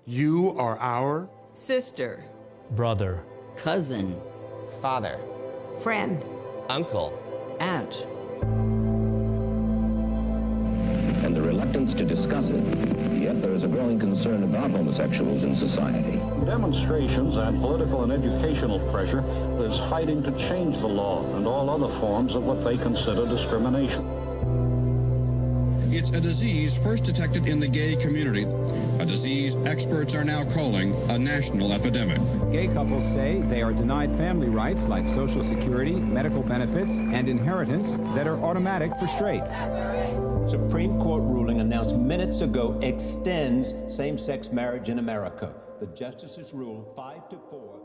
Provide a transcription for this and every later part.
You are our sister, brother, cousin, father, friend, uncle, aunt. And the reluctance to discuss it, yet there is a growing concern about homosexuals in society. Demonstrations and political and educational pressure is fighting to change the law and all other forms of what they consider discrimination. It's a disease first detected in the gay community, a disease experts are now calling a national epidemic. Gay couples say they are denied family rights like Social Security, medical benefits, and inheritance that are automatic for straights. Supreme Court ruling announced minutes ago extends same-sex marriage in America. The justices ruled 5-4.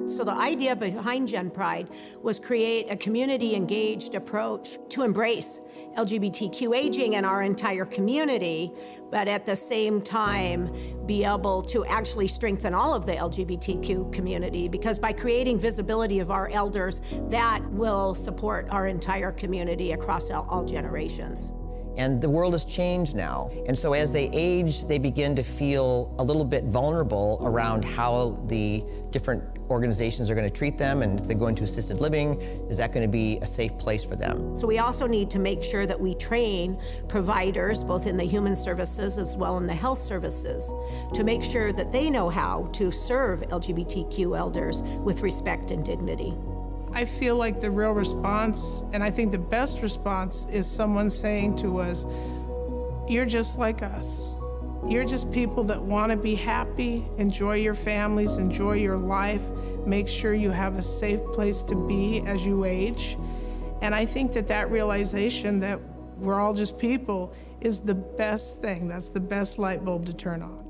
So the idea behind GenPRIDE was create a community-engaged approach to embrace LGBTQ aging and our entire community, but at the same time be able to actually strengthen all of the LGBTQ community, because by creating visibility of our elders, that will support our entire community across all generations. And the world has changed now. And so as they age, they begin to feel a little bit vulnerable around how the different organizations are going to treat them, and if they go into assisted living, is that going to be a safe place for them? So we also need to make sure that we train providers, both in the human services as well in the health services, to make sure that they know how to serve LGBTQ elders with respect and dignity. I feel like the real response, and I think the best response, is someone saying to us, you're just like us. You're just people that want to be happy, enjoy your families, enjoy your life, make sure you have a safe place to be as you age. And I think that that realization that we're all just people is the best thing. That's the best light bulb to turn on.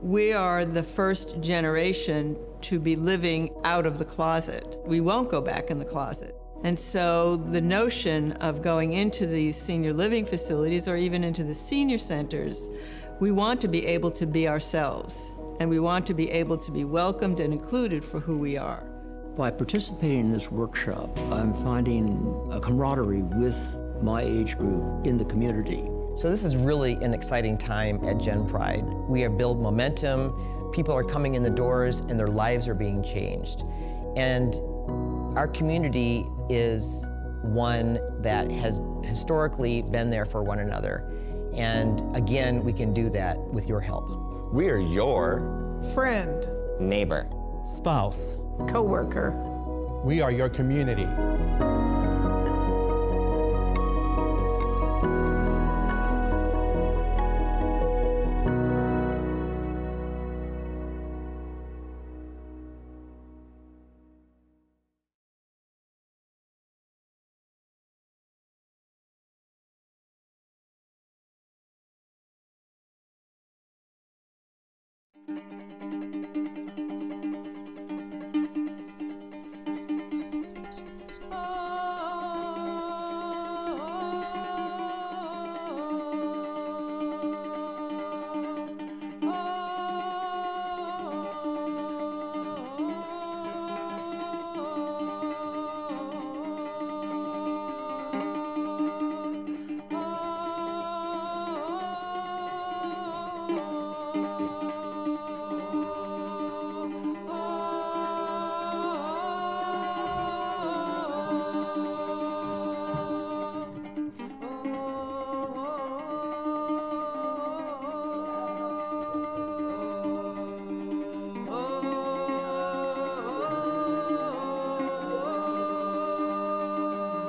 We are the first generation to be living out of the closet. We won't go back in the closet. And so the notion of going into these senior living facilities or even into the senior centers, we want to be able to be ourselves, and we want to be able to be welcomed and included for who we are. By participating in this workshop, I'm finding a camaraderie with my age group in the community. So this is really an exciting time at GenPRIDE. We have built momentum, people are coming in the doors, and their lives are being changed. And our community is one that has historically been there for one another. And again, we can do that with your help. We are your friend, neighbor, spouse, coworker. We are your community.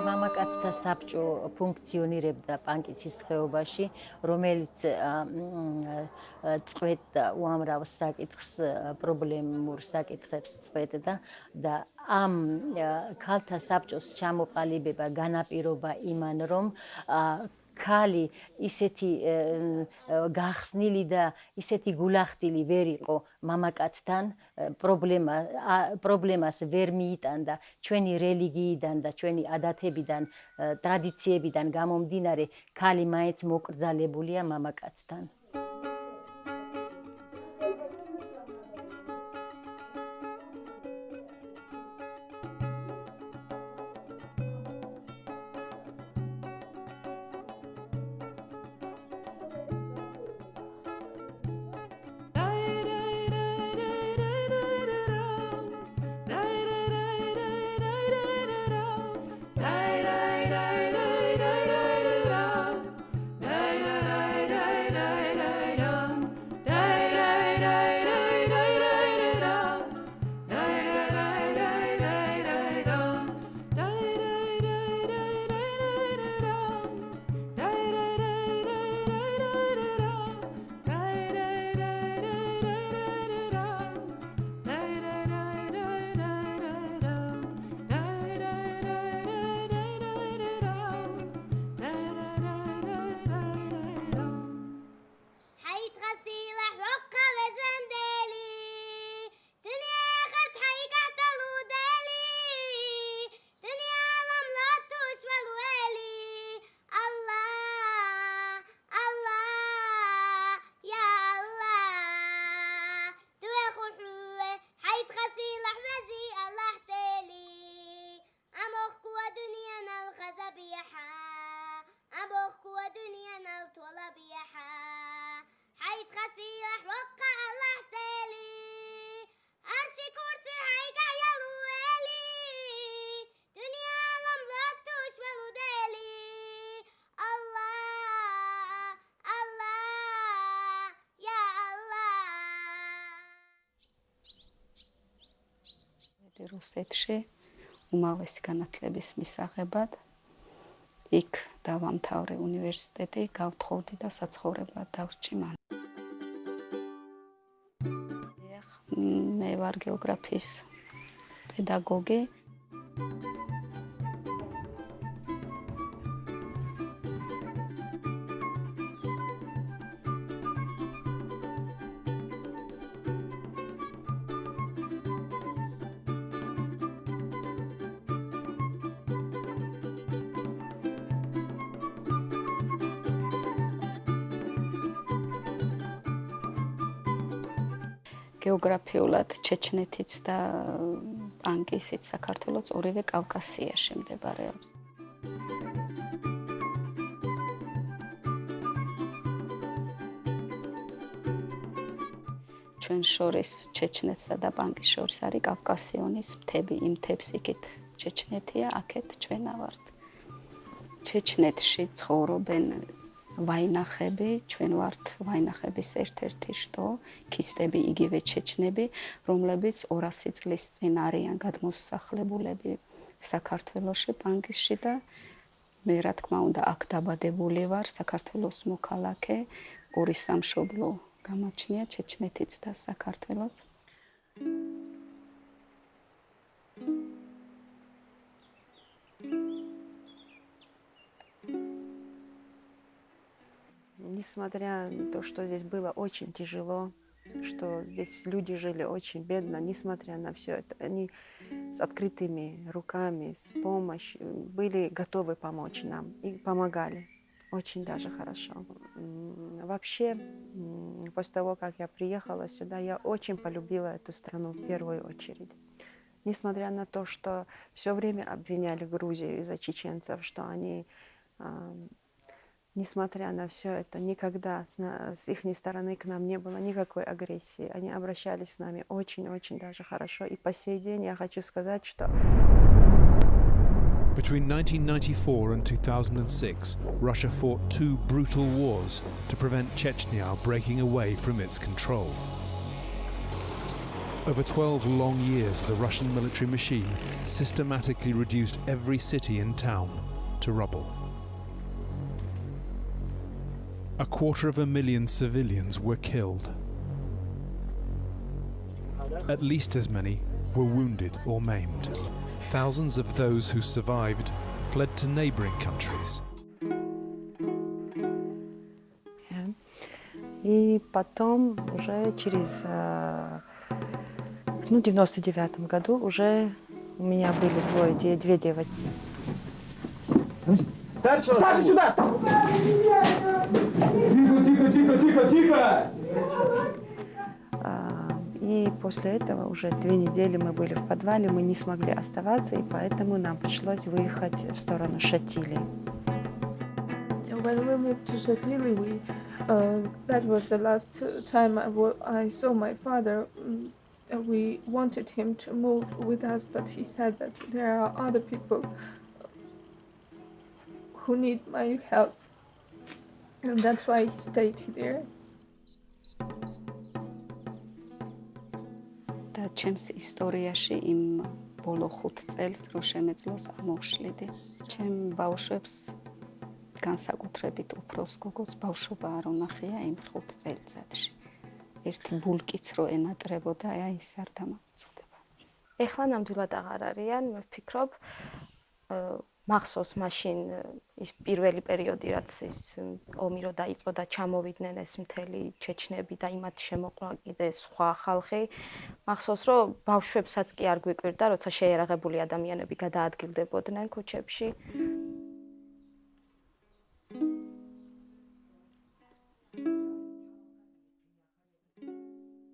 მამაკაცთა საბჭო ფუნქციონირებდა პანკიცის ხეობაში, რომელიც წყვეტდა უამრავ საკითხს, პრობლემურ საკითხებს წყვეტდა და ამ ქალთა საბჭოს ჩამოყალიბება განაპირობა იმან, რომ ქალი ისეთი გახსნილი და ისეთი გულახდილი ვერ იყო მამაკაცთან, პრობლემას ვერ მიიტანდა ჩვენი რელიგიიდან და ჩვენი ადათებიდან, ტრადიციებიდან გამომდინარე, ქალი მაინც მოკრძალებულია მამაკაცთან. რუსეთში უმაღლესი განათლების მისაღებად. იქ დავამთავრე უნივერსიტეტი, გავთხოვდი და საცხოვრებლად დავრჩი მან. მე ვარ გეოგრაფიის პედაგოგი. გეოგრაფიულად ჩეჩნეთიც და პანკისიც საქართველოს ორივე კავკასიაში მდებარეობს. ჩვენ შორის ჩეჩნეთსა და პანკის შორის არის კავკასიონის მთები, იმ მთებს იქით ჩეჩნეთია, აქეთ ჩვენა ვართ. ჩეჩნეთში ცხოვრობენ ვაინახები, ჩვენ ვართ ვაინახების ერთ-ერთი შტო, ქისტები იგივე ჩეჩნები, რომლებიც 200 წლის წინ არიან გადმოსახლებულები საქართველოში, პანკისში და მე რა თქმა უნდა აქ დაბადებული ვარ, საქართველოს მოქალაქე, ორი სამშობლო გამაჩნია, ჩეჩნეთიც და საქართველოს. Несмотря на то, что здесь было очень тяжело, что здесь люди жили очень бедно, несмотря на все это, они с открытыми руками, с помощью были готовы помочь нам и помогали. Очень даже хорошо. Вообще, после того, как я приехала сюда, я очень полюбила эту страну в первую очередь. Несмотря на то, что все время обвиняли Грузию из-за чеченцев, что они... Несмотря на все это, никогда с их стороны к нам не было никакой агрессии. Они обращались с нами очень-очень даже хорошо. И по сей день я хочу сказать, что... Between 1994 and 2006, Russia fought 2 brutal wars to prevent Chechnya breaking away from its control. Over 12 long years, the Russian military machine systematically reduced every city and town to rubble. 250,000 civilians were killed. At least as many were wounded or maimed. Thousands of those who survived fled to neighboring countries. И потом уже через 99 году уже у меня были две девочки. Старший сюда! Тихо! И после этого уже 2 недели мы были в подвале, мы не смогли оставаться, и поэтому нам пришлось выехать в сторону Шатили. When we moved to Shatili, that was the last time I saw my father. We wanted him to move with us, but he said that there are other people who need my help, and that's why he stayed there. და ჩემს ისტორიაში იმ ბოლო 5 წელს რო შემეძლოს ამოვშლიდი. ჩემ ბავშვებს განსაკუთრებით უფროს გოგოს ბავშვობა არ უნახია იმ 5 წელიწადში. ერთი ბულკიც რო ენატრებოდა, აი ის არ დამამწყდება. ეხლა ნამდვილად აღარ არიან, მე ვფიქრობ, მახსოვს მაშინ ის პირველი პერიოდი, რაც ის ომი რო დაიწყო და ჩამოვიდნენ ეს მთელი ჩეჩნები და იმათ შემოყვა კიდე სხვა ხალხი, მახსოვს რომ ბავშვებსაც კი არ გვიკვირდა, როცა შეიარაღებული ადამიანები გადაადგილდებოდნენ ქუჩებში.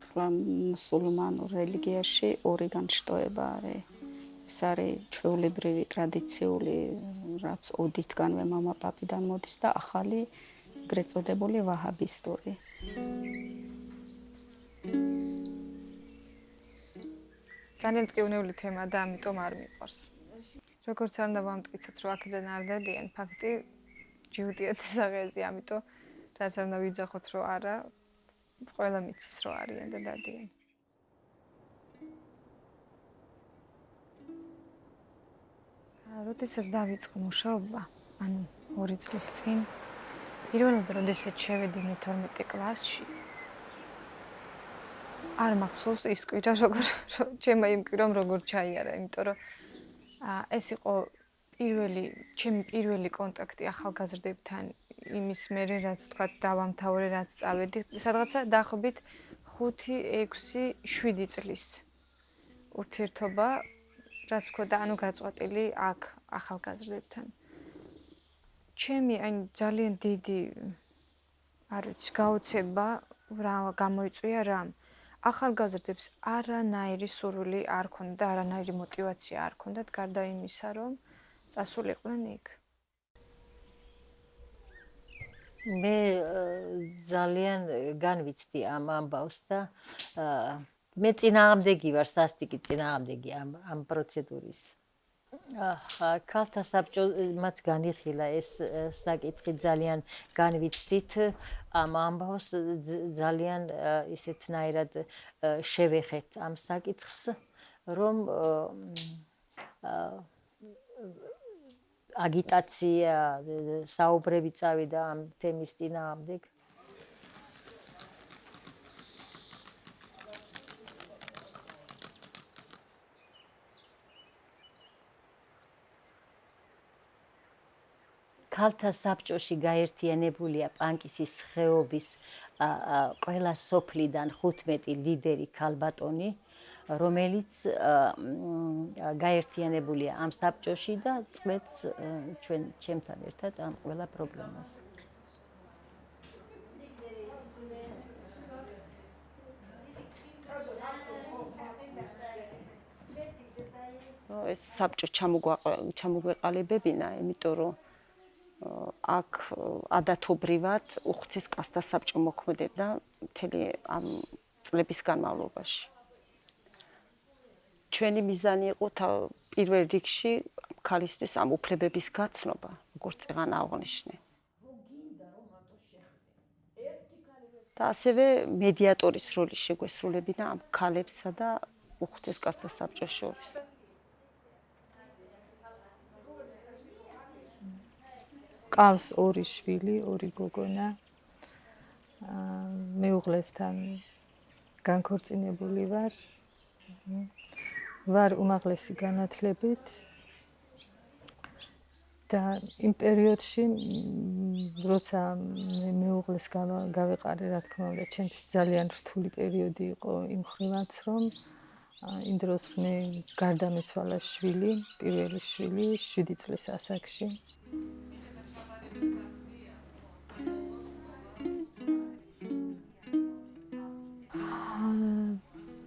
ხლა მუსულმანურ რელიგიაში ორი განშტოება არის. ეს არის ჩვეულებრივი ტრადიციული, რაც ოდითგანვე მამაპაპიდან მოდის და ახალი ეგრეთ წოდებული ვაჰაბისტური. ძალიან მტკივნეული თემა და ამიტომ არ მიყვარს. როგორც არ უნდა ვამტკიცოთ, რომ აქედან არ დადიან, ფაქტი ჯიუტიათ საღეზი, ამიტომ რაც არ უნდა ვიძახოთ, რომ არა, ყველა მიცის, რომ არიან და დადიან. როდესაც დავიწყე მუშაობა, ანუ 2 წლის წინ, პირველად როდესაც შევედი მე-12 კლასში, არ მახსოვს ის კვირა, ჩემმა იმ კვირამ როგორ ჩაიარა, იმიტომ რომ ეს იყო ჩემი პირველი კონტაქტი ახალგაზრდებთან იმის მერე, რაც თქვა დავამთავრე, რაც წავედი, სადღაცა დაახლოებით 5-6-7 წლის ურთიერთობა, რაც მქონდა, ანუ გაწყვეტილი აქ ახალგაზრდებთან. ჩემი ძალიან დიდი, არ ვიცი, გაოცება რა გამოიწვია რამ. ახალგაზრდებს არანაირი სურვილი არ ქონდა და არანაირი мотиваცია არ ქონდათ გარდა იმისა, რომ წასულიყვნენ იქ. მე ძალიან განვიცდი ამ ამბავს და მე წინააღმდეგი ვარ, სასტიკი წინააღმდეგი ამ პროცედურის. ქალთა საბჭომაც განიხილა ეს საკითხი, ძალიან განვიცდით ამ ამბავს, ძალიან ისეთნაირად შევეხეთ ამ საკითხს, რომ აგიტაცია, საუბრები წავიდა ამ თემის წინააღმდეგ. ქალთა საბჭოში გაერთიანებულია პანკისის ხეობის ყველა სოფლიდან 15 ლიდერი ქალბატონი, რომელიც გაერთიანებულია ამ საბჭოში და წყვეტს ჩემთან ერთად ამ ყველა პრობლემას. ეს საბჭო ჩამოგვეყალიბებინა, იმიტომ რომ აქ ადათობრივად უხუცეს კასტა საბჭო მოქმედებდა მთელი ამ წლების განმავლობაში. ჩვენი მიზანი იყო პირველ რიგში ქალისთვის ამ უფლებების გაცნობა, როგორც წეღან აღნიშნე. და ასევე მედიატორის როლის შეგვესრულებინა ამ ქალებსა და უხუცეს კასტა საბჭოს შორის. ყავს 2 შვილი, 2 გოგონა. მეუღლესთან განქორწინებული ვარ. ვარ უმაღლესი განათლებით. და იმ პერიოდში, როცა მეუღლეს გავეყარე, რა თქმა უნდა, ჩემთვის ძალიან რთული პერიოდი იყო იმ ხრივაც, რომ იმ დროს მე გარდამეცვალა შვილი, პირველი შვილი 7 წლის ასაკში.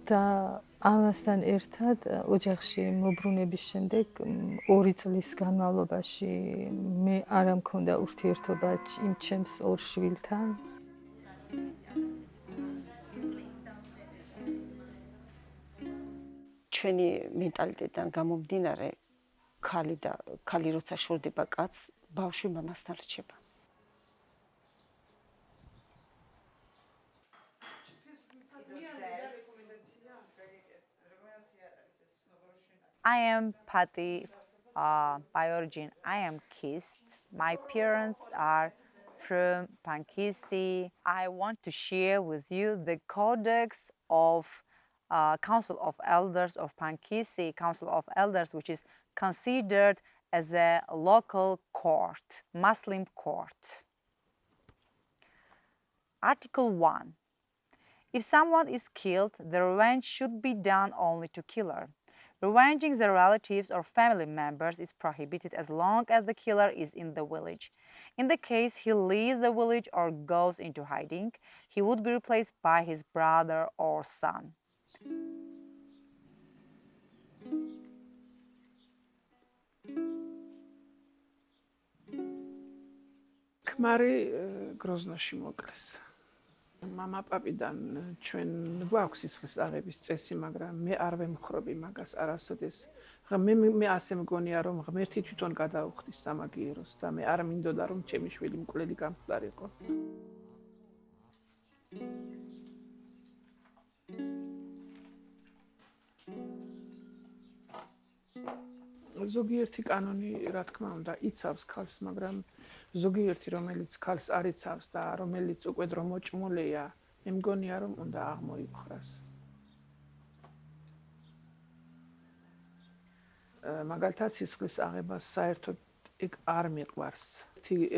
და ამასთან ერთად ოჯახში მობრუნების შემდეგ 2 წლის განმავლობაში მე არ მქონდა ურთიერთობა იმ ჩემს 2 შვილთან. ჩვენი მენტალიტეტიდან გამომდინარე, ქალი როცა შორდება კაცს, ბავშვი მამასთან რჩება. I am Patti by origin. I am Kist. My parents are from Pankisi. I want to share with you the Codex of Council of Elders of Pankisi, Council of Elders, which is considered as a local court, Muslim court. Article 1. If someone is killed, the revenge should be done only to killer. Revenging the relatives or family members is prohibited as long as the killer is in the village. In the case he leaves the village or goes into hiding, he would be replaced by his brother or son. ქმარი გროზნოში მოკლეს. მამა პაპიდან ჩვენ გვაქვს სისხლის აღების წესი, მაგრამ მე არ ვემხრობი მაგას არასოდეს. მე ასე მგონია, რომ ღმერთი თვითონ გადაუხდის სამაგიეროს და მე არ მინდოდა, რომ ჩემი შვილი მკვლელი გამხდარიყო. ზოგიერთი კანონი, რა თქმა უნდა, იცავს ქალს, მაგრამ ზოგიერთი, რომელიც ქალს არ იცავს და რომელიც უკვე დრო მოჭმულია, მე მგონია, რომ უნდა აღმოიფხრას. მაგალითად, სისხლის აღებას საერთოდ იქ არ მიყვარს.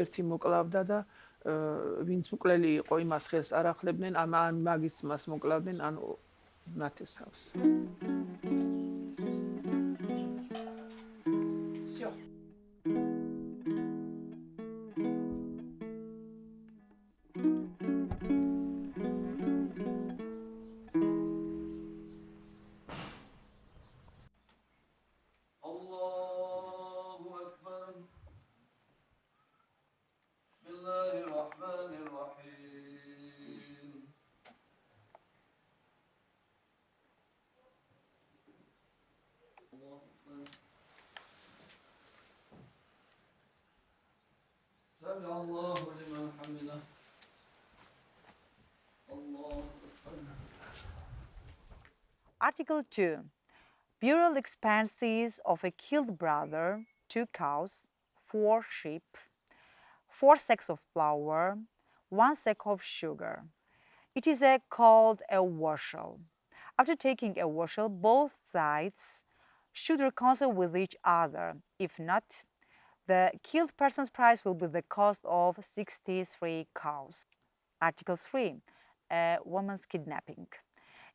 ერთი მოკლავდა და ვინც მკვლელი იყო, იმას ხელს არ ახლებდნენ, ან მაგის მას მოკლავდნენ, ან ნათესავს. Article 2. Burial expenses of a killed brother, 2 cows, 4 sheep, 4 sacks of flour, 1 sack of sugar. It is called a washel. After taking a washel, both sides should reconcile with each other. If not, the killed person's price will be the cost of 63 cows. Article 3. A woman's kidnapping.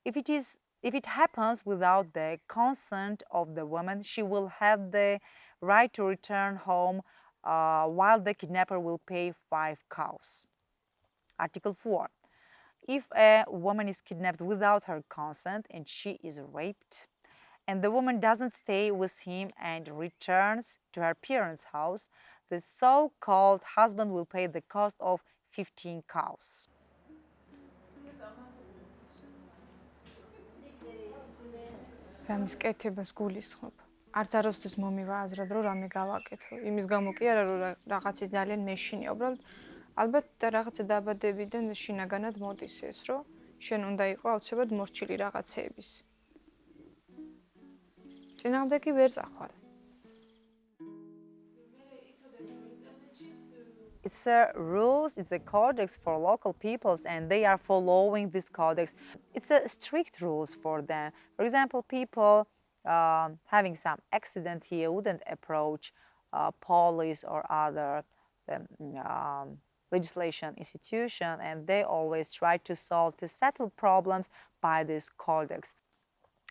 If it happens without the consent of the woman, she will have the right to return home while the kidnapper will pay 5 cows. Article 4. If a woman is kidnapped without her consent and she is raped, and the woman doesn't stay with him and returns to her parents' house, the so-called husband will pay the cost of 15 cows. რამის კეთებას გულისხმობ. არც არასდროს მომივა აზრად, რომ რამე გავაკეთო. იმის გამო კი არა, რომ რაღაცის ძალიან მეშინია. უბრალოდ ალბათ რაღაცა დაბადებიდან შინაგანად მოდის ეს, რომ შენ უნდა იყო აუცილებლად მორჩილი რაღაცეების. წინააღმდეგი ვერ წახვალ. It's rules, it's a codex for local peoples, and they are following this codex. It's strict rules for them. For example, people having some accident here wouldn't approach police or other legislation institution, and they always try to settle problems by this codex.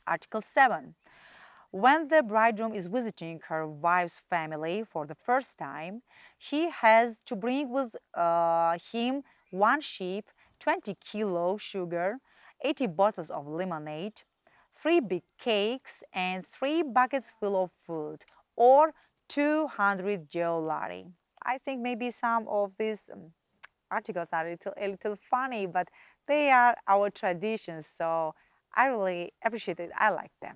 Article 7. When the bridegroom is visiting her wife's family for the first time, he has to bring with him 1 sheep, 20 kilo sugar, 80 bottles of lemonade, 3 big cakes, and 3 buckets full of food, or 200 jewelry. I think maybe some of these articles are a little funny, but they are our traditions, so I really appreciate it. I like them.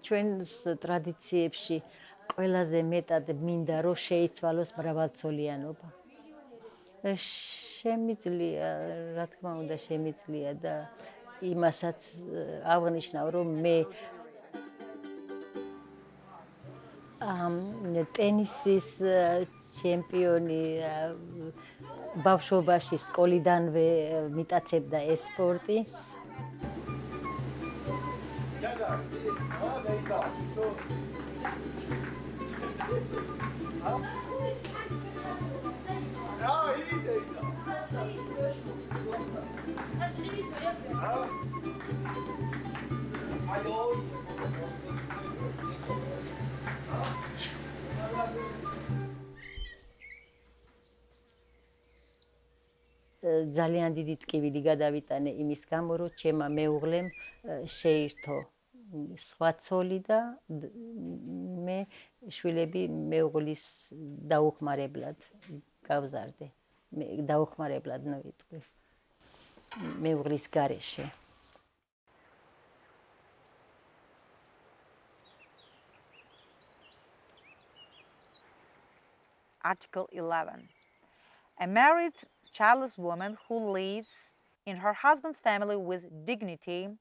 ჩვენს ტრადიციებში ყველაზე მეტად მინდა რომ შეიცვალოს მრავალწოლიანობა. შემიძლია, რა თქმა უნდა, შემიძლია და იმასაც აღნიშნავ, რომ მე ტენისის ჩემპიონი ბავშვობაში სკოლიდანვე მიტაცებდა ეს სპორტი. ძალიან დიდი ტკივილი გადავიტანე იმის გამო, რომ ჩემმა მეუღლემ შეირთო სხვა ცოლი და მე შვილები მეუღლის დაუხმარებლად გავზარდე. დაუხმარებლად ნოვიტყვი მეუღლის გარეშე. Article 11. A married childless woman who lives in her husband's family with dignity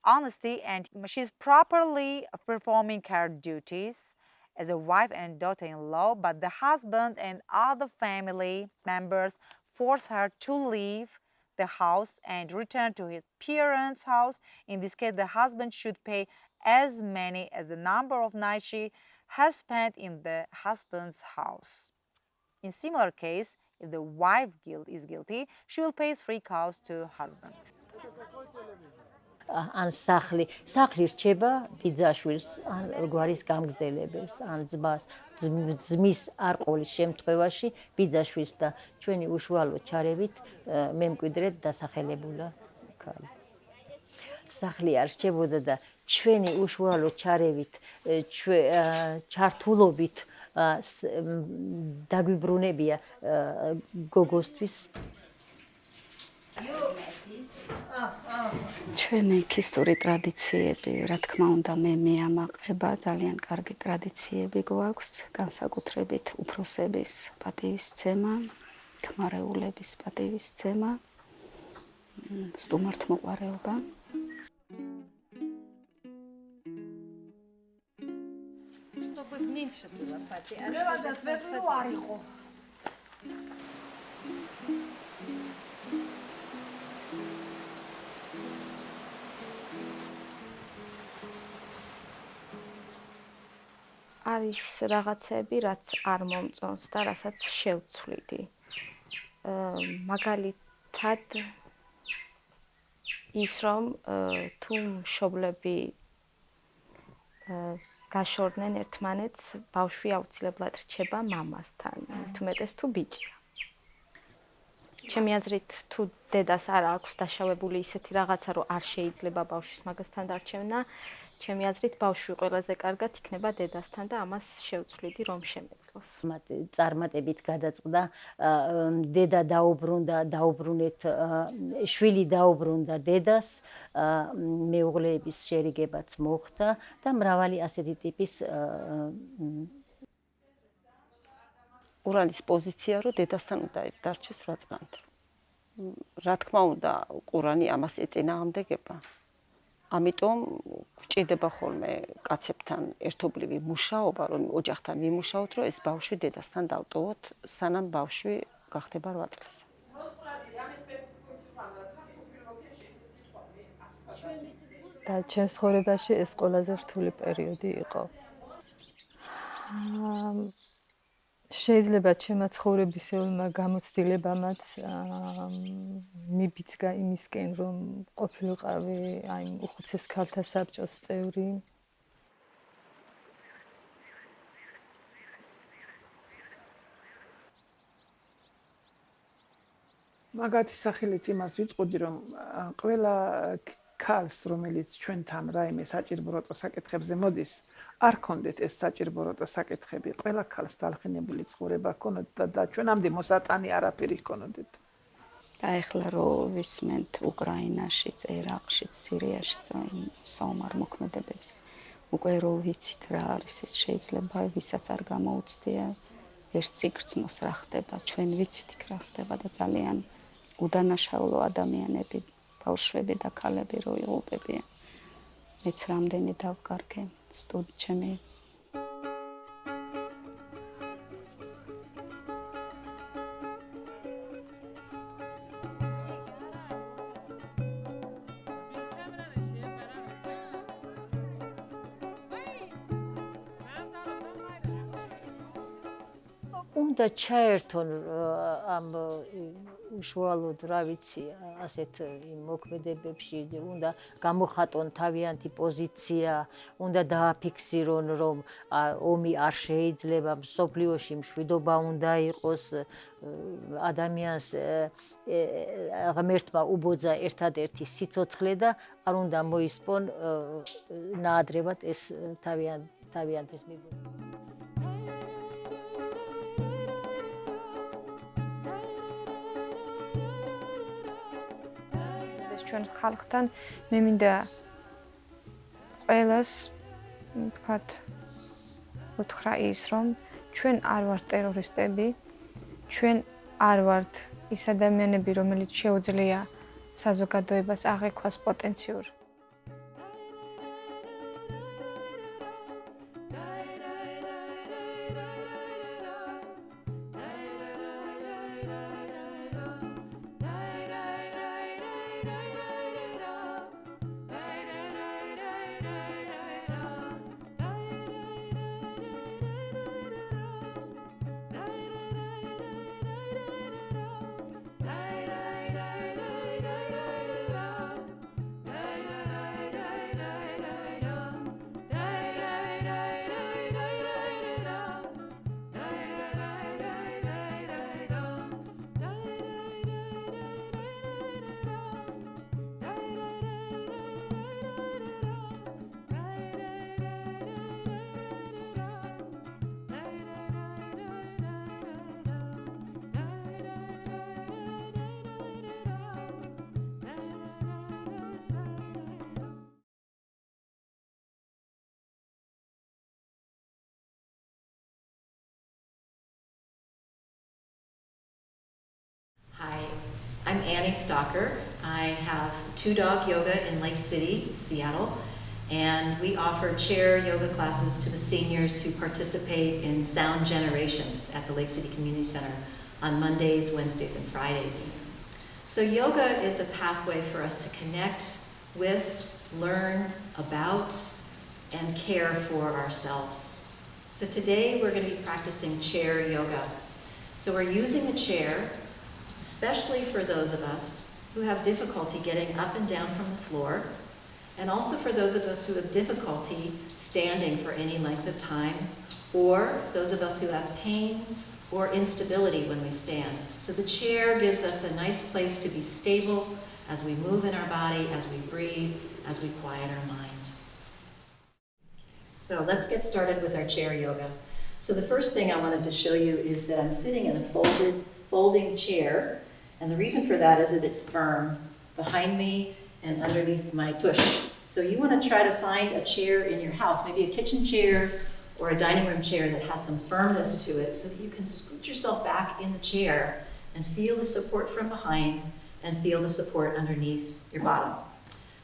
honesty, and she's properly performing her duties as a wife and daughter-in-law, but the husband and other family members force her to leave the house and return to his parents' house. In this case, the husband should pay as many as the number of nights she has spent in the husband's house. In similar case, if the wife is guilty, she will pay 3 cows to husband. ან სახლი რჩება ბიძაშვილს, ან გვარის გამგრძელებელს, ან ძმას, ძმის არ ყოლის შემთხვევაში ბიძაშვილს და ჩვენი უშუალო ჩარევით მემკვიდრედ დასახელებულა ქალი. სახლი არ რჩებოდა და ჩვენი უშუალო ჩარევით, ჩართულობით დაგვიბრუნებია გოგოსთვის. ჩვენი ქისტური ტრადიციები, რა თქმა უნდა, მე ამაყება, ძალიან კარგი ტრადიციები გვაქვს, განსაკუთრებით უფროსების პატივისცემა, ქმარეულების პატივისცემა, სტუმართმოყვარეობა. Чтобы меньше было, Пати. არის რაღაცები, რაც არ მომწონს და რასაც შევცვლიდი. მაგალითად ის რომ თუ მშობლები გაშორდნენ ერთმანეთს, ბავშვი აუცილებლად რჩება მამასთან, თუმეტეს თუ ბიჭია. ჩემი აზრით, თუ დედას არ აქვს დაშავებული ისეთი რაღაცა, რომ არ შეიძლება ბავშვის მაგასთან დარჩენა, ჩემი აზრით, ბავშვი ყველაზე კარგად იქნება დედასთან და ამას შევცვლიდი, რომ შემეძლოს. წარმატებით გადაწყდა, დედა დაუბრუნეთ, შვილი დაუბრუნდა დედას, მეუღლეების შერიგებაც მოხდა და მრავალი ასეთი ტიპის ყურანის პოზიცია, რომ დედასთან უნდა დარჩეს 8 წლამდე. რა თქმა უნდა, ყურანი ამას ეწინააღმდეგება. ამიტომ გვჭირდება ხოლმე კაცებთან ერთობლივი მუშაობა, რომ ოჯახთან ვიმუშაოთ, რომ ეს ბავშვი დედასთან დავტოვოთ, სანამ ბავშვი გახდება 8 წლის. და ჩემს ცხოვრებაში ეს ყველაზე რთული პერიოდი იყო. შეიძლება ჩემო ცხოვრებისეულმა გამოცდილებამაც მიბიძგა იმისკენ, რომ ყოფილიყავი აი უხუცეს ქალთა საბჭოს წევრი. მაგათი სახელით იმას ვიტყოდი, რომ ყველა ქალს, რომელიც ჩვენთან რაიმე საჭირობროტო საკითხებზე მოდის, არ ქონდეთ ეს საჭირობროტო საკითხები, ყველა ქალს დალხინებული ცხოვრება ჰქონოდა და ჩვენამდე მოსატანი არაფერი ჰქონოდეთ. და ეხლა რომ ვისმენთ უკრაინაშიც, ერაყშიც, სირიაშიც საომარ მოქმედებებს, უკვე რო ვიცით რა არის ეს შეიძლება ვისაც არ გამოუცდია ერთ სიგრძნოს რა ხდება, ჩვენ ვიცით იქ რა ხდება და ძალიან უდანაშაულო ადამიანები, ბავშვები და ქალები რო იღუპებიან. მეც რამდენი დავკარგე ჩემი უნდა ჩაერთონ ამ უშუალოდ რა ვიცი ასეთ მოქმედებებში უნდა გამოხატონ თავიანთი პოზიცია, უნდა დააფიქსირონ რომ ომი არ შეიძლება, მსოფლიოში მშვიდობა უნდა იყოს, ადამიანს ღმერთმა უბოძა ერთადერთი სიცოცხლე და არ უნდა მოისპონ ნაადრევად ეს თავიანთის მიბოძვა. ჩვენ ხალხთან მე მინდა ყველას ვთქვათ უთხრა ის რომ ჩვენ არ ვართ ტერორისტები, ჩვენ არ ვართ ის ადამიანები, რომელიც შეუძლია საზოგადოებას აღექვას პოტენციურ Annie Stocker. I have 2-dog yoga in Lake City, Seattle, and we offer chair yoga classes to the seniors who participate in Sound Generations at the Lake City Community Center on Mondays, Wednesdays, and Fridays. So yoga is a pathway for us to connect with, learn about, and care for ourselves. So today we're going to be practicing chair yoga. So we're using a chair, especially for those of us who have difficulty getting up and down from the floor, and also for those of us who have difficulty standing for any length of time, or those of us who have pain or instability when we stand. So the chair gives us a nice place to be stable as we move in our body, as we breathe, as we quiet our mind. So let's get started with our chair yoga. So the first thing I wanted to show you is that I'm sitting in a folding chair, and the reason for that is that it's firm behind me and underneath my tush. So you want to try to find a chair in your house, maybe a kitchen chair or a dining room chair that has some firmness to it so that you can scoot yourself back in the chair and feel the support from behind and feel the support underneath your bottom.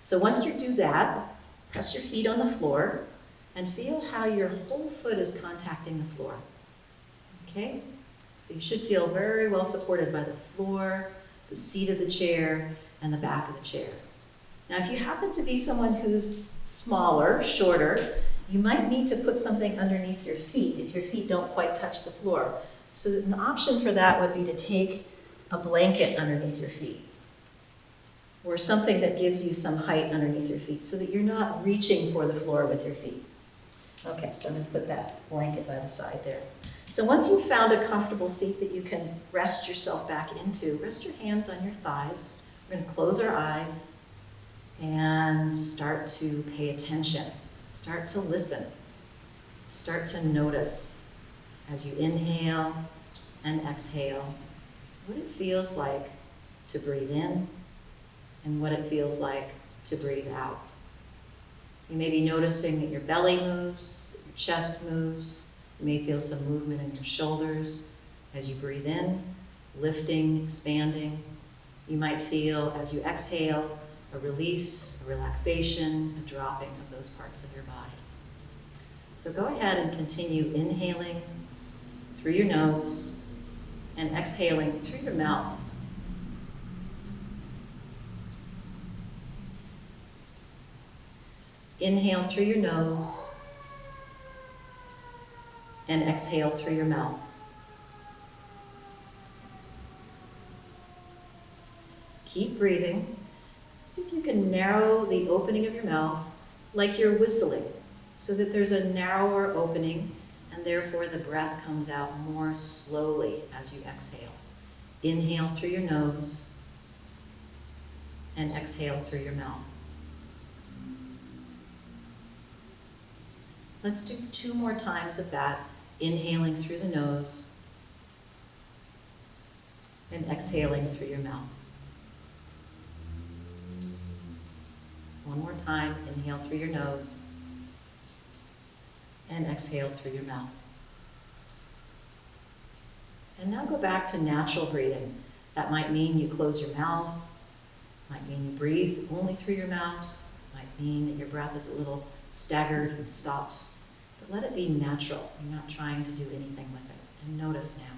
So once you do that, press your feet on the floor and feel how your whole foot is contacting the floor. Okay? So you should feel very well supported by the floor, the seat of the chair, and the back of the chair. Now, if you happen to be someone who's smaller, shorter, you might need to put something underneath your feet if your feet don't quite touch the floor. So an option for that would be to take a blanket underneath your feet, or something that gives you some height underneath your feet so that you're not reaching for the floor with your feet. Okay, so I'm going to put that blanket by the side there. So once you've found a comfortable seat that you can rest yourself back into, rest your hands on your thighs. We're going to close our eyes and start to pay attention. Start to listen. Start to notice as you inhale and exhale what it feels like to breathe in and what it feels like to breathe out. You may be noticing that your belly moves, your chest moves. You may feel some movement in your shoulders as you breathe in, lifting, expanding. You might feel, as you exhale, a release, a relaxation, a dropping of those parts of your body. So go ahead and continue inhaling through your nose and exhaling through your mouth. Inhale through your nose and exhale through your mouth. Keep breathing. See if you can narrow the opening of your mouth like you're whistling, so that there's a narrower opening and therefore the breath comes out more slowly as you exhale. Inhale through your nose and exhale through your mouth. Let's do 2 more times of that, inhaling through the nose and exhaling through your mouth. One more time, inhale through your nose and exhale through your mouth. And now go back to natural breathing. That might mean you close your mouth, might mean you breathe only through your mouth, might mean that your breath is a little staggered and stops, but let it be natural. You're not trying to do anything with it. And notice now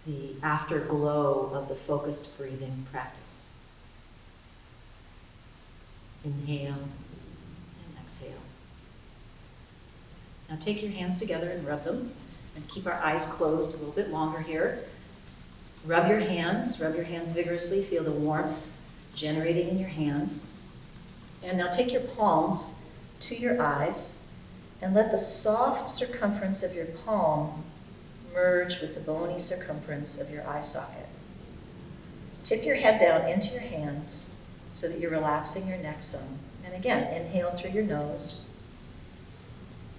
the afterglow of the focused breathing practice. Inhale and exhale. Now take your hands together and rub them, and keep our eyes closed a little bit longer here. Rub your hands vigorously. Feel the warmth generating in your hands. And now take your palms to your eyes and let the soft circumference of your palm merge with the bony circumference of your eye socket. Tip your head down into your hands so that you're relaxing your neck some. And again, inhale through your nose.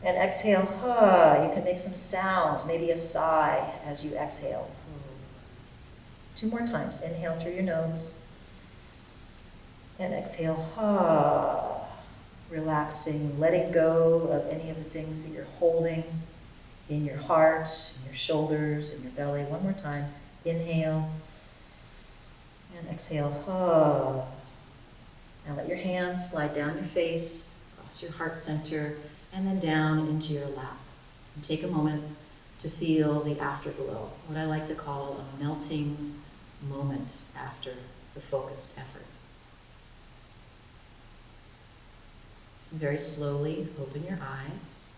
And exhale, you can make some sound, maybe a sigh as you exhale. 2 more times, inhale through your nose. And exhale, relaxing, letting go of any of the things that you're holding in your heart, in your shoulders, in your belly. 1 more time, inhale. And exhale. Oh. Now let your hands slide down your face, across your heart center, and then down into your lap. And take a moment to feel the afterglow, what I like to call a melting moment after the focused effort. And very slowly open your eyes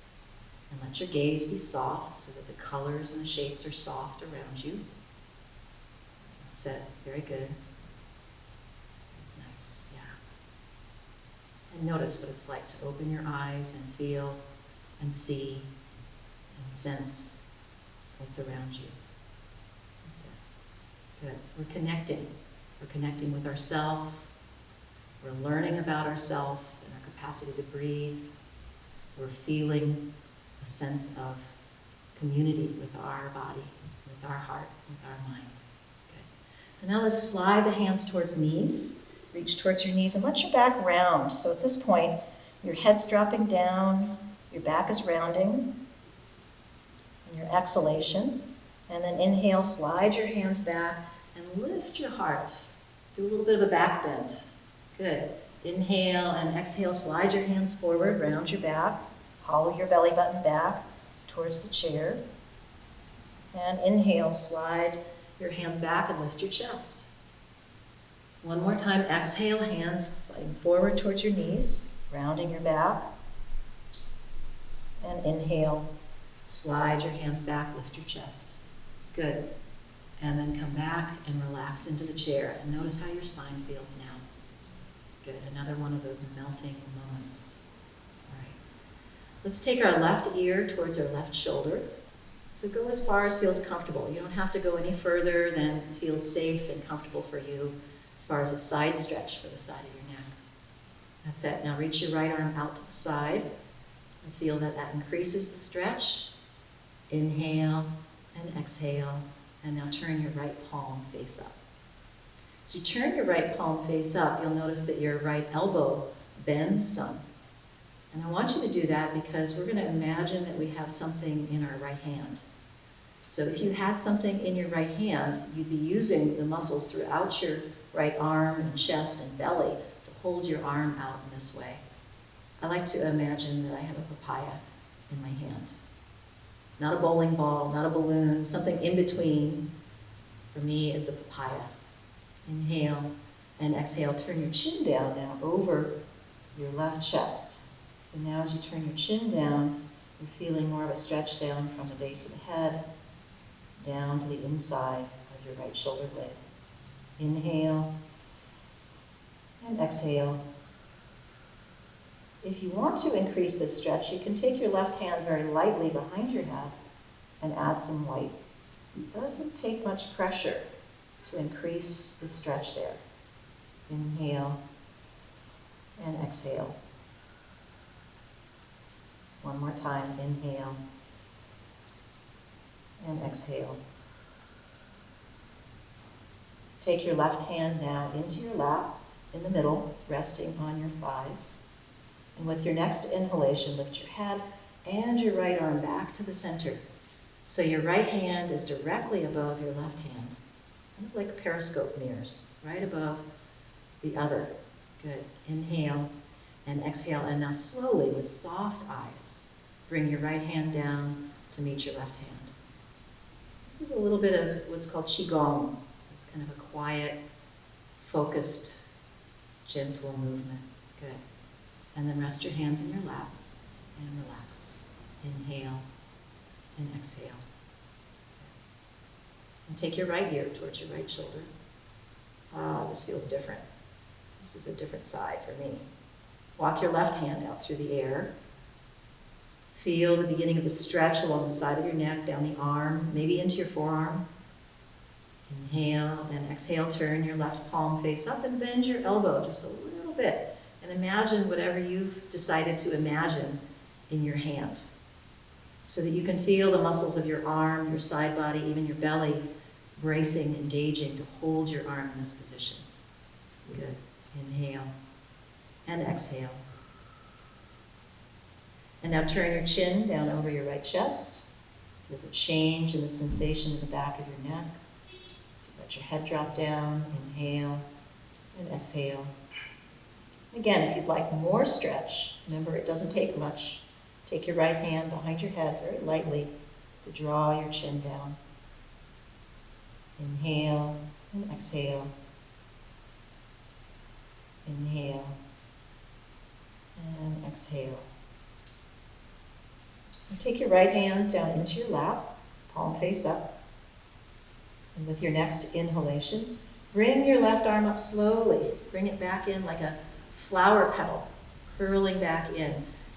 and let your gaze be soft so that the colors and the shapes are soft around you. That's it. Very good. Nice. Yeah. And notice what it's like to open your eyes and feel and see and sense what's around you. That's it. Good. We're connecting. We're connecting with ourselves. We're learning about ourselves and our capacity to breathe. We're feeling a sense of community with our body, with our heart, with our mind. Good. So now let's slide the hands towards knees. Reach towards your knees and let your back round. So at this point, your head's dropping down, your back is rounding. And your exhalation. And then inhale, slide your hands back and lift your heart. Do a little bit of a back bend. Good. Inhale and exhale, slide your hands forward, round your back, hollow your belly button back towards the chair. And inhale, slide your hands back and lift your chest. One more time, exhale, hands sliding forward towards your knees, rounding your back. And inhale, slide your hands back, lift your chest. Good. And then come back and relax into the chair and notice how your spine feels now. Good. Another one of those melting moments. All right. Let's take our left ear towards our left shoulder. So go as far as feels comfortable. You don't have to go any further than feels safe and comfortable for you as far as a side stretch for the side of your neck. That's it. Now reach your right arm out to the side and feel that that increases the stretch. Inhale and exhale. And now turn your right palm face up. As you turn your right palm face up, you'll notice that your right elbow bends some. And I want you to do that because we're going to imagine that we have something in our right hand. So if you had something in your right hand, you'd be using the muscles throughout your right arm and chest and belly to hold your arm out in this way. I like to imagine that I have a papaya in my hand. Not a bowling ball, not a balloon, something in between. For me, it's a papaya. Inhale and exhale. Turn your chin down now over your left chest. So now as you turn your chin down, you're feeling more of a stretch down from the base of the head down to the inside of your right shoulder blade. Inhale and exhale. If you want to increase this stretch, you can take your left hand very lightly behind your head and add some weight. It doesn't take much pressure to increase the stretch there. Inhale and exhale. One more time, inhale and exhale. Take your left hand now into your lap in the middle, resting on your thighs. And with your next inhalation, lift your head and your right arm back to the center. So your right hand is directly above your left hand, kind of like periscope mirrors, right above the other. Good. Inhale and exhale. And now slowly, with soft eyes, bring your right hand down to meet your left hand. This is a little bit of what's called Qigong. So it's kind of a quiet, focused, gentle movement. Good. And then rest your hands in your lap and relax. Inhale and exhale. And take your right ear towards your right shoulder. Ah, this feels different. This is a different side for me. Walk your left hand out through the air. Feel the beginning of the stretch along the side of your neck, down the arm, maybe into your forearm. Inhale and exhale, turn your left palm face up and bend your elbow just a little bit. And imagine whatever you've decided to imagine in your hand so that you can feel the muscles of your arm, your side body, even your belly bracing, engaging to hold your arm in this position. Good. Inhale and exhale. And now turn your chin down over your right chest with a change in the sensation in the back of your neck. So Let your head drop down, inhale and exhale. Again, if you'd like more stretch, remember it doesn't take much. Take your right hand behind your head very lightly to draw your chin down. Inhale and exhale. Inhale and exhale. And take your right hand down into your lap, palm face up. And with your next inhalation, bring your left arm up slowly. Bring it back in like a flower petal, curling back in.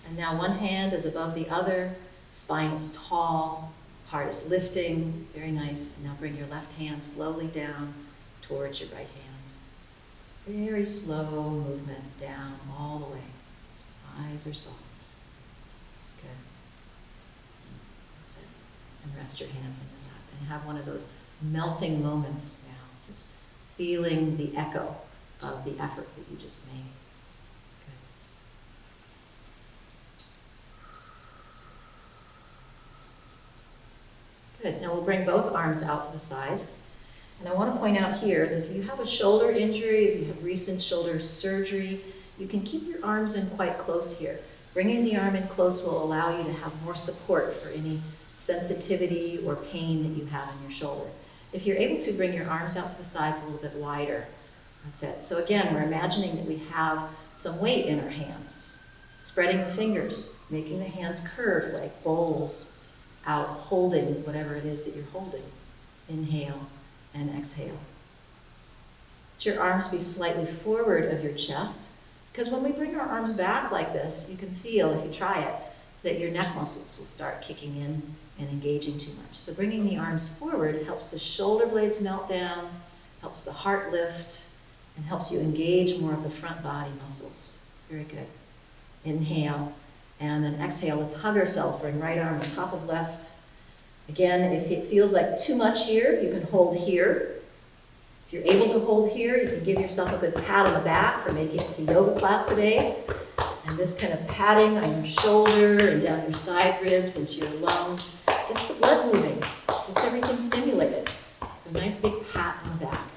And now one hand is above the other, spine is tall, heart is lifting, very nice. Now bring your left hand slowly down towards your right hand. Very slow movement down all the way. Eyes are soft. Good. That's it. And rest your hands in your lap and have one of those melting moments now, just feeling the echo of the effort that you just made. Good. Now we'll bring both arms out to the sides. And I want to point out here that if you have a shoulder injury, if you have recent shoulder surgery, you can keep your arms in quite close here. Bringing the arm in close will allow you to have more support for any sensitivity or pain that you have in your shoulder. If you're able to, bring your arms out to the sides a little bit wider. That's it. So again, we're imagining that we have some weight in our hands. Spreading the fingers, making the hands curve like bowls out, holding whatever it is that you're holding. Inhale and exhale. Let your arms be slightly forward of your chest, because when we bring our arms back like this, you can feel, if you try it, that your neck muscles will start kicking in and engaging too much. So bringing the arms forward helps the shoulder blades melt down, helps the heart lift, and helps you engage more of the front body muscles. Very good. Inhale, and then exhale. Let's hug ourselves. Bring right arm on top of left. Again, if it feels like too much here, you can hold here. If you're able to hold here, you can give yourself a good pat on the back for making it to yoga class today. And this kind of patting on your shoulder and down your side ribs into your lungs gets the blood moving, gets everything stimulated. So a nice big pat on the back.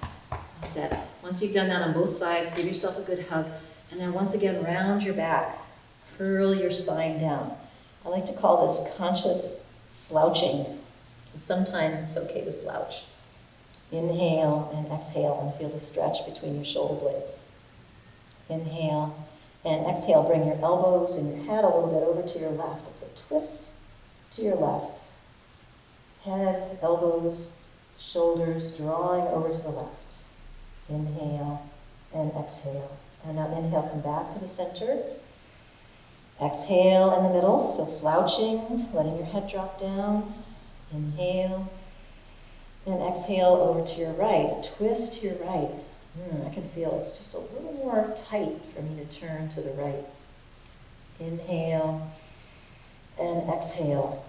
That's it. Once you've done that on both sides, give yourself a good hug. And then once again, round your back. Curl your spine down. I like to call this conscious slouching. So sometimes it's okay to slouch. Inhale and exhale and feel the stretch between your shoulder blades. Inhale and exhale. Bring your elbows and your head a little bit over to your left. It's a twist to your left. Head, elbows, shoulders drawing over to the left. Inhale and exhale. And now inhale, come back to the center. Exhale in the middle, still slouching, letting your head drop down. Inhale. And exhale over to your right. Twist to your right. I can feel it's just a little more tight for me to turn to the right. Inhale and exhale.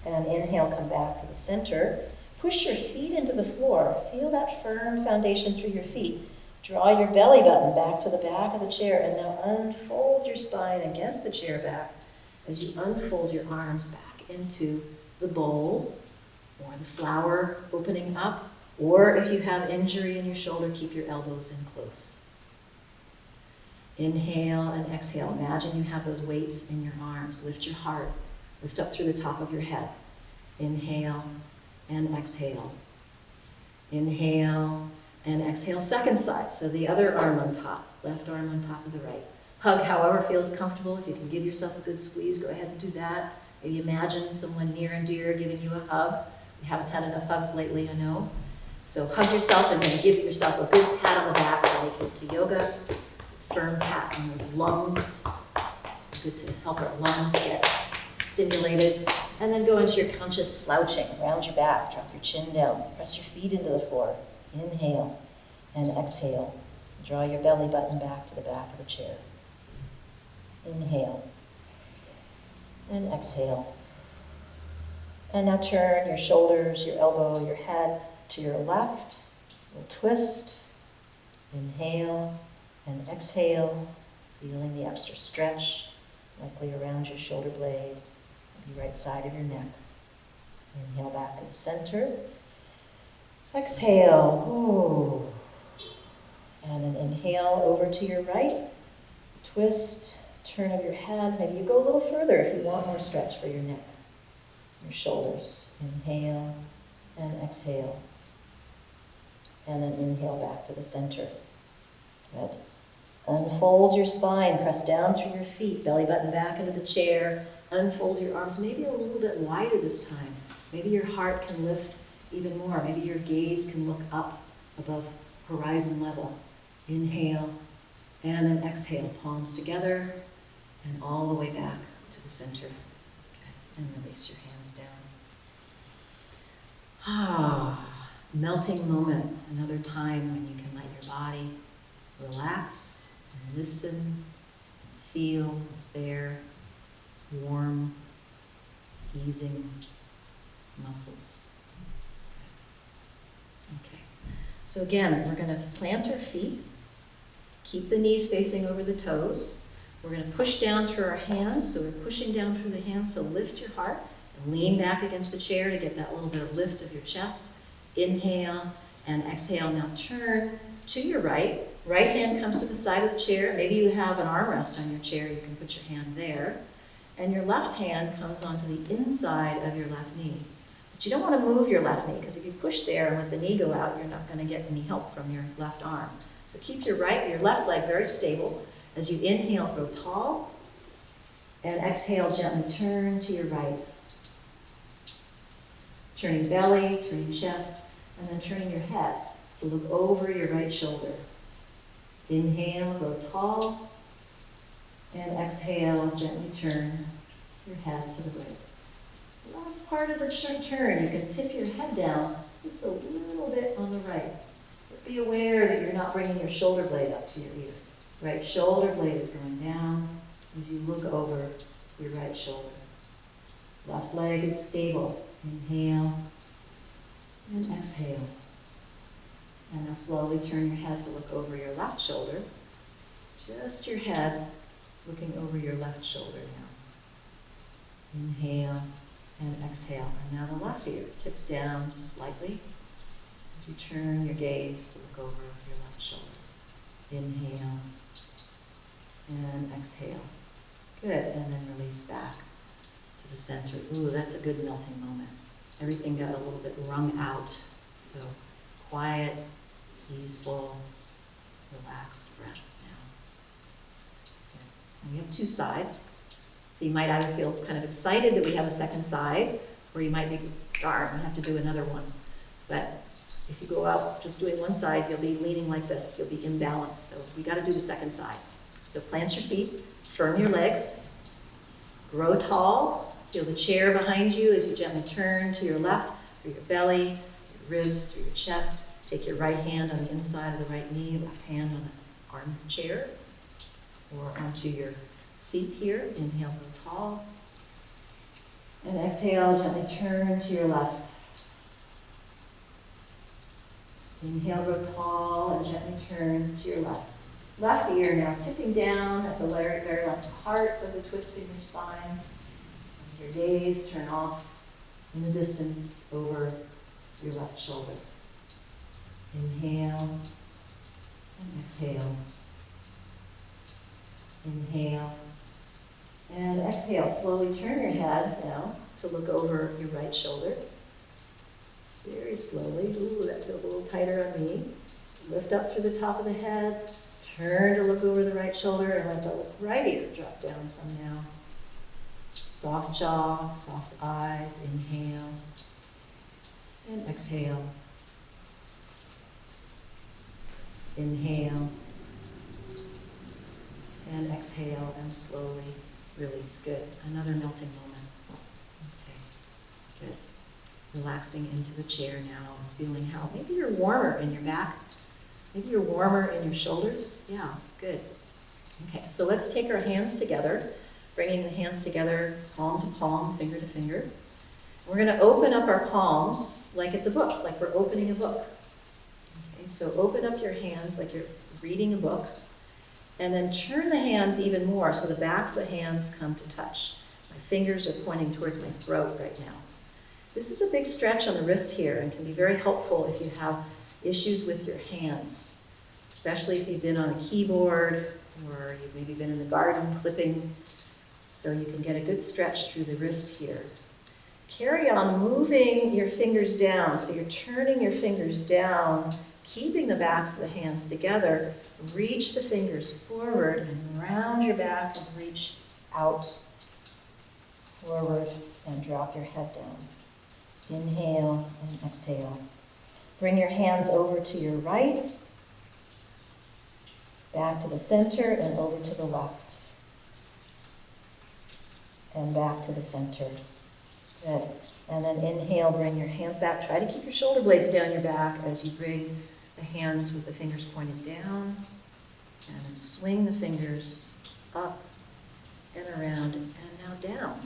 And inhale, come back to the center. Push your feet into the floor. Feel that firm foundation through your feet. Draw your belly button back to the back of the chair, and now unfold your spine against the chair back as you unfold your arms back into the bowl or the flower opening up, or if you have injury in your shoulder, keep your elbows in close. Inhale and exhale. Imagine you have those weights in your arms. Lift your heart. Lift up through the top of your head. Inhale and exhale. Inhale and exhale. Second side, so the other arm on top, left arm on top of the right. Hug however feels comfortable. If you can give yourself a good squeeze, go ahead and do that. Maybe imagine someone near and dear giving you a hug. You haven't had enough hugs lately, I know. So hug yourself and then give yourself a good pat on the back to make it to yoga. Firm pat on those lungs. Good to help our lungs get stimulated. And then go into your conscious slouching. Round your back, drop your chin down, press your feet into the floor. Inhale and exhale. Draw your belly button back to the back of the chair. Inhale and exhale. And now turn your shoulders, your elbow, your head to your left. We'll twist. Inhale and exhale, feeling the extra stretch, likely around your shoulder blade, the right side of your neck. Inhale back to the center. Exhale. Ooh. And then inhale over to your right. Twist, turn of your head. Maybe you go a little further if you want more stretch for your neck, your shoulders. Inhale and exhale. And then inhale back to the center. Good. Unfold your spine, press down through your feet, belly button back into the chair. Unfold your arms, maybe a little bit wider this time. Maybe your heart can lift even more. Maybe your gaze can look up above horizon level. Inhale, and then exhale, palms together, and all the way back to the center. Okay. And release your hands down. Ah, melting moment, another time when you can let your body relax and listen, feel what's there, warm, easing muscles. Okay, so again, we're going to plant our feet, keep the knees facing over the toes. We're going to push down through our hands, so we're pushing down through the hands to lift your heart, and lean back against the chair to get that little bit of lift of your chest. Inhale and exhale. Now turn to your right. Right hand comes to the side of the chair. Maybe you have an armrest on your chair. You can put your hand there. And your left hand comes onto the inside of your left knee. But you don't want to move your left knee, because if you push there and let the knee go out, you're not going to get any help from your left arm. So keep your left leg very stable. As you inhale, grow tall. And exhale, gently turn to your right. Turning belly, turning chest, and then turning your head to look over your right shoulder. Inhale, grow tall, and exhale, gently turn your head to the right. Last part of the turn, you can tip your head down just a little bit on the right. But be aware that you're not bringing your shoulder blade up to your ear. Right shoulder blade is going down as you look over your right shoulder. Left leg is stable. Inhale and exhale. And now slowly turn your head to look over your left shoulder. Just your head looking over your left shoulder now. Inhale and exhale. And now the left ear tips down just slightly as you turn your gaze to look over your left shoulder. Inhale and exhale. Good. And then release back to the center. Ooh, that's a good melting moment. Everything got a little bit wrung out. So quiet, easeful, relaxed breath now. And we have two sides. So you might either feel kind of excited that we have a second side, or you might be, darn, we have to do another one. But if you go out just doing one side, you'll be leaning like this. You'll be imbalanced. So we got to do the second side. So plant your feet, firm your legs, grow tall. Feel the chair behind you as you gently turn to your left, through your belly, your ribs, through your chest. Take your right hand on the inside of the right knee, left hand on the armchair, or onto your seat here. Inhale, grow tall. And exhale, gently turn to your left. Inhale, grow tall, and gently turn to your left. Left ear now tipping down at the very last part of the twist in your spine. Your gaze turn off in the distance over your left shoulder. Inhale and exhale. Inhale and exhale. Slowly turn your head now to look over your right shoulder. Very slowly. Ooh, that feels a little tighter on me. Lift up through the top of the head. Turn to look over the right shoulder and let the right ear drop down some now. Soft jaw, soft eyes. Inhale and exhale. Inhale and exhale, and slowly release. Good. Another melting moment. Okay. Good. Relaxing into the chair now, feeling how maybe you're warmer in your back. Maybe you're warmer in your shoulders. Yeah, good. Okay, so let's take our hands together, bringing the hands together, palm to palm, finger to finger. We're going to open up our palms like it's a book, like we're opening a book. Okay, so open up your hands like you're reading a book, and then turn the hands even more so the backs of the hands come to touch. My fingers are pointing towards my throat right now. This is a big stretch on the wrist here and can be very helpful if you have issues with your hands, especially if you've been on a keyboard or you've maybe been in the garden clipping. So you can get a good stretch through the wrist here. Carry on moving your fingers down. So you're turning your fingers down, keeping the backs of the hands together. Reach the fingers forward and round your back and reach out, forward, and drop your head down. Inhale and exhale. Bring your hands over to your right, back to the center and over to the left. And back to the center. Good. And then inhale, bring your hands back. Try to keep your shoulder blades down your back as you bring the hands with the fingers pointed down. And then swing the fingers up and around and now down.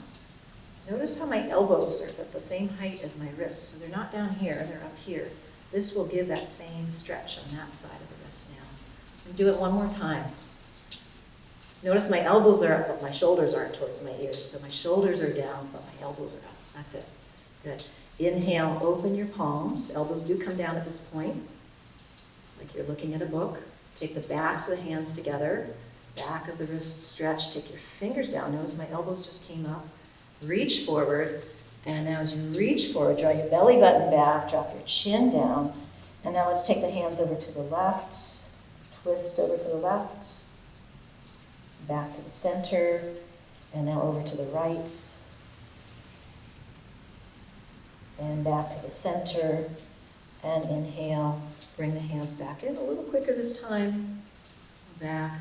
Notice how my elbows are at the same height as my wrists. So they're not down here, they're up here. This will give that same stretch on that side of the wrist now. And do it one more time. Notice my elbows are up, but my shoulders aren't towards my ears. So my shoulders are down, but my elbows are up. That's it. Good. Inhale, open your palms. Elbows do come down at this point, like you're looking at a book. Take the backs of the hands together. Back of the wrists stretch. Take your fingers down. Notice my elbows just came up. Reach forward. And now as you reach forward, draw your belly button back. Drop your chin down. And now let's take the hands over to the left. Twist over to the left. Back to the center, and now over to the right, and back to the center, and inhale, bring the hands back in a little quicker this time, back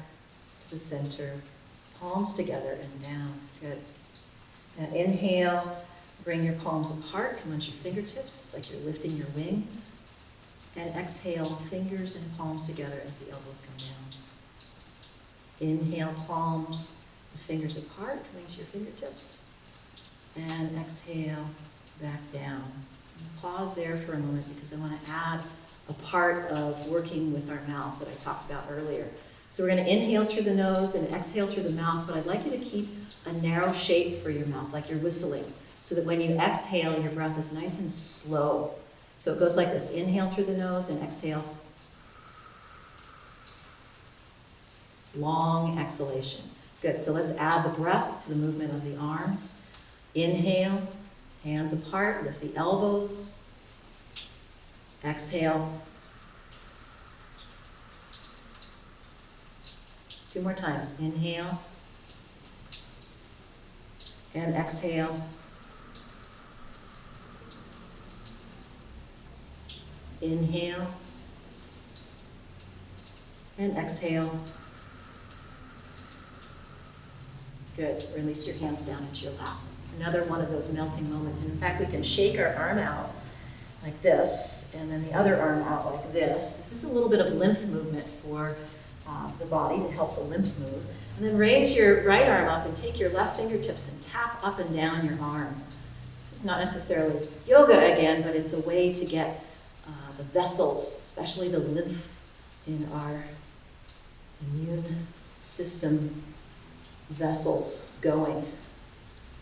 to the center, palms together and down, good. Now inhale, bring your palms apart, come onto your fingertips, it's like you're lifting your wings, and exhale, fingers and palms together as the elbows come down. Inhale, palms, the fingers apart, coming to your fingertips. And exhale, back down. Pause there for a moment because I want to add a part of working with our mouth that I talked about earlier. So we're going to inhale through the nose and exhale through the mouth, but I'd like you to keep a narrow shape for your mouth, like you're whistling, so that when you exhale, your breath is nice and slow. So it goes like this. Inhale through the nose and exhale. Long exhalation. Good, so let's add the breath to the movement of the arms. Inhale, hands apart, lift the elbows. Exhale. 2 more times. Inhale and exhale. Inhale and exhale. Good. Release your hands down into your lap. Another one of those melting moments. And in fact, we can shake our arm out like this, and then the other arm out like this. This is a little bit of lymph movement for the body to help the lymph move. And then raise your right arm up and take your left fingertips and tap up and down your arm. This is not necessarily yoga again, but it's a way to get the vessels, especially the lymph in our immune system vessels going.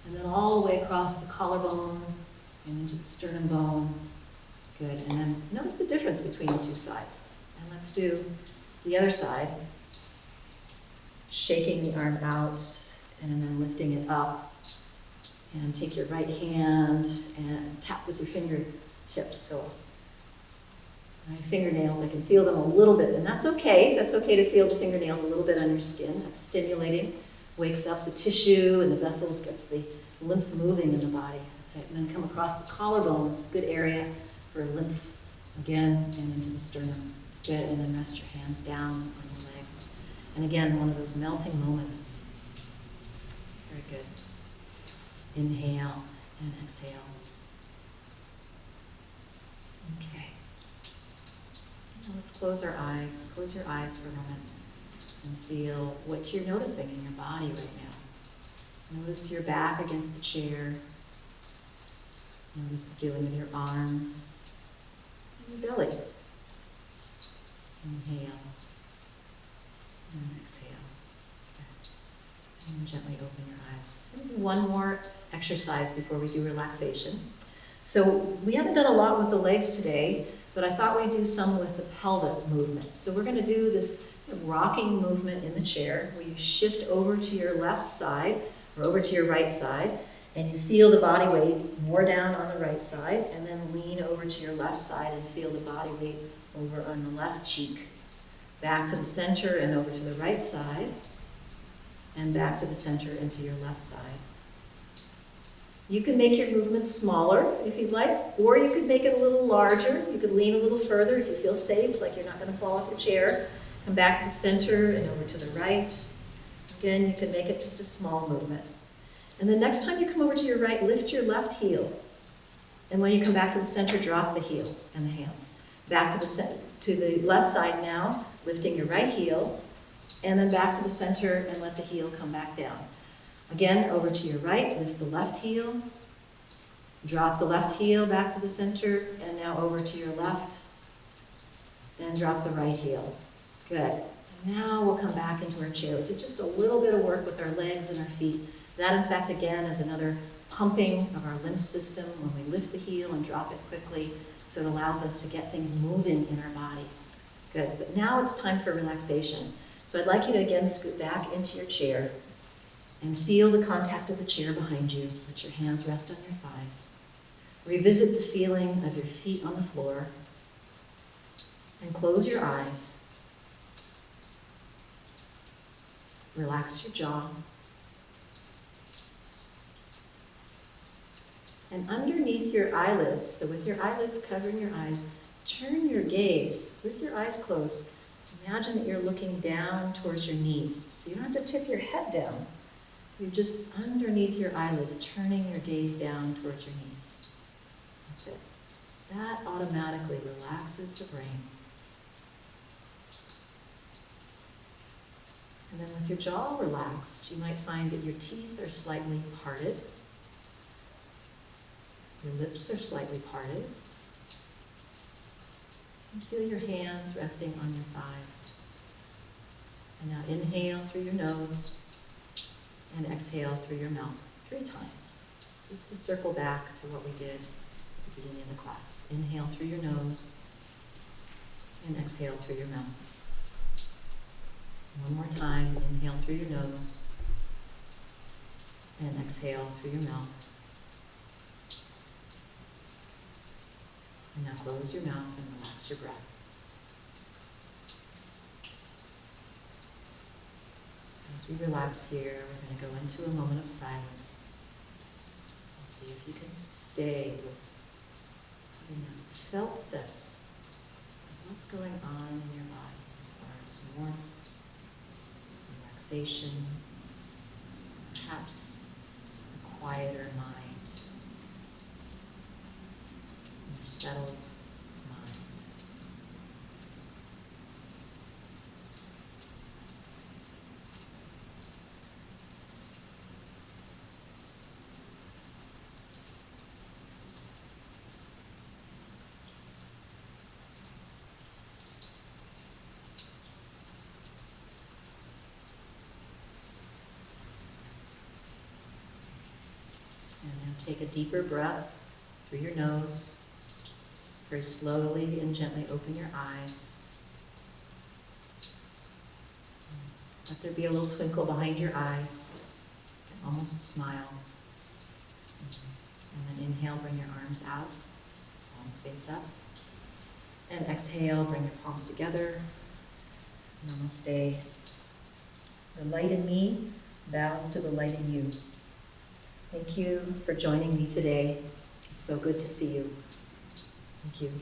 And then all the way across the collarbone and into the sternum bone. Good. And then notice the difference between the two sides. And let's do the other side. Shaking the arm out and then lifting it up. And take your right hand and tap with your fingertips. So my fingernails, I can feel them a little bit, and that's okay. That's okay to feel the fingernails a little bit on your skin. That's stimulating. Wakes up the tissue and the vessels, gets the lymph moving in the body. That's it. And then come across the collarbones, good area for lymph again, and into the sternum. Good, and then rest your hands down on your legs. And again, one of those melting moments. Very good. Inhale and exhale. Okay. Now let's close our eyes. Close your eyes for a moment. And feel what you're noticing in your body right now. Notice your back against the chair. Notice the feeling of your arms and your belly. Inhale and exhale. And gently open your eyes. We're going to do one more exercise before we do relaxation. So we haven't done a lot with the legs today, but I thought we'd do some with the pelvic movement. So we're gonna do this rocking movement in the chair where you shift over to your left side or over to your right side, and you feel the body weight more down on the right side, and then lean over to your left side and feel the body weight over on the left cheek. Back to the center and over to the right side, and back to the center and to your left side. You can make your movements smaller if you'd like, or you could make it a little larger. You could lean a little further if you feel safe, like you're not gonna fall off your chair. Come back to the center and over to the right. Again, you can make it just a small movement. And then next time you come over to your right, lift your left heel. And when you come back to the center, drop the heel and the hands. Back to the left side now, lifting your right heel, and then back to the center and let the heel come back down. Again, over to your right, lift the left heel, drop the left heel back to the center, and now over to your left, and drop the right heel. Good. Now we'll come back into our chair. We did just a little bit of work with our legs and our feet. That, in fact, again, is another pumping of our lymph system when we lift the heel and drop it quickly, so it allows us to get things moving in our body. Good. But now it's time for relaxation. So I'd like you to again scoot back into your chair and feel the contact of the chair behind you. Let your hands rest on your thighs. Revisit the feeling of your feet on the floor, and close your eyes. Relax your jaw. And underneath your eyelids, so with your eyelids covering your eyes, turn your gaze with your eyes closed. Imagine that you're looking down towards your knees. So you don't have to tip your head down. You're just underneath your eyelids, turning your gaze down towards your knees. That's it. That automatically relaxes the brain. And then with your jaw relaxed, you might find that your teeth are slightly parted. Your lips are slightly parted. And feel your hands resting on your thighs. And now inhale through your nose and exhale through your mouth 3 times, just to circle back to what we did at the beginning of the class. Inhale through your nose and exhale through your mouth. One more time, inhale through your nose and exhale through your mouth. And now close your mouth and relax your breath. As we relax here, we're going to go into a moment of silence and see if you can stay with having a felt sense of what's going on in your body as far as warmth, relaxation, perhaps a quieter mind, a more settled mind. Take a deeper breath through your nose. Very slowly and gently open your eyes. Let there be a little twinkle behind your eyes. Almost a smile. And then inhale, bring your arms out, palms face up. And exhale, bring your palms together. Namaste. The light in me bows to the light in you. Thank you for joining me today. It's so good to see you. Thank you.